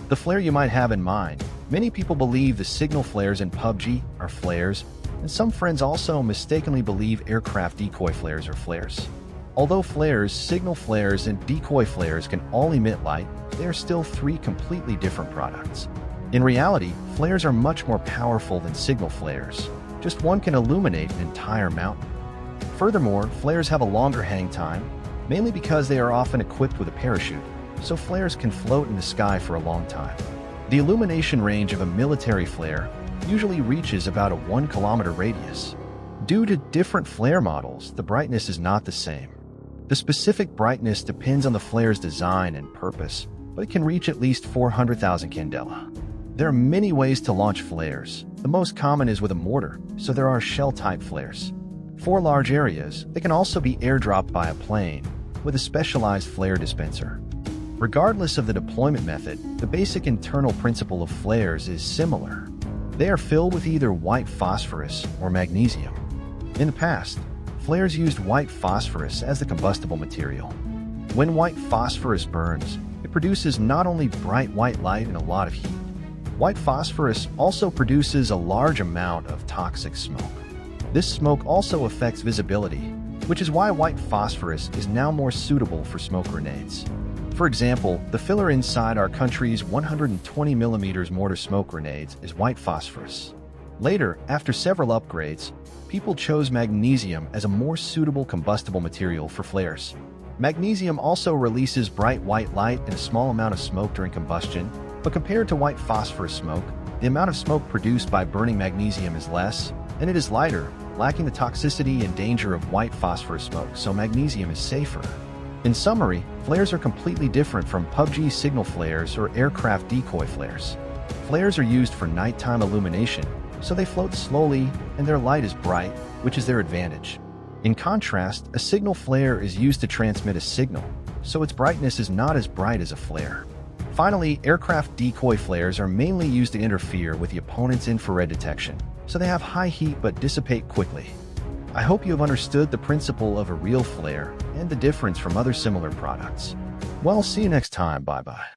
The flare you might have in mind. Many people believe the signal flares in PUBG are flares, and some friends also mistakenly believe aircraft decoy flares are flares. Although flares, signal flares, and decoy flares can all emit light, they are still three completely different products. In reality, flares are much more powerful than signal flares. Just one can illuminate an entire mountain. Furthermore, flares have a longer hang time, mainly because they are often equipped with a parachute, so flares can float in the sky for a long time. The illumination range of a military flare usually reaches about a 1 kilometer radius. Due to different flare models, the brightness is not the same. The specific brightness depends on the flare's design and purpose, but it can reach at least 400,000 candela. There are many ways to launch flares. The most common is with a mortar, so there are shell-type flares. For large areas, they can also be airdropped by a plane with a specialized flare dispenser. Regardless of the deployment method, the basic internal principle of flares is similar. They are filled with either white phosphorus or magnesium. In the past, flares used white phosphorus as the combustible material. When white phosphorus burns, it produces not only bright white light and a lot of heat. White phosphorus also produces a large amount of toxic smoke. This smoke also affects visibility, which is why white phosphorus is now more suitable for smoke grenades. For example, the filler inside our country's 120mm mortar smoke grenades is white phosphorus. Later, after several upgrades, people chose magnesium as a more suitable combustible material for flares. Magnesium also releases bright white light and a small amount of smoke during combustion, but compared to white phosphorus smoke, the amount of smoke produced by burning magnesium is less, and it is lighter, lacking the toxicity and danger of white phosphorus smoke, so magnesium is safer. In summary, flares are completely different from PUBG signal flares or aircraft decoy flares. Flares are used for nighttime illumination, so they float slowly and their light is bright, which is their advantage. In contrast, a signal flare is used to transmit a signal, so its brightness is not as bright as a flare. Finally, aircraft decoy flares are mainly used to interfere with the opponent's infrared detection, so they have high heat but dissipate quickly. I hope you have understood the principle of a real flare and the difference from other similar products. Well, see you next time. Bye-bye.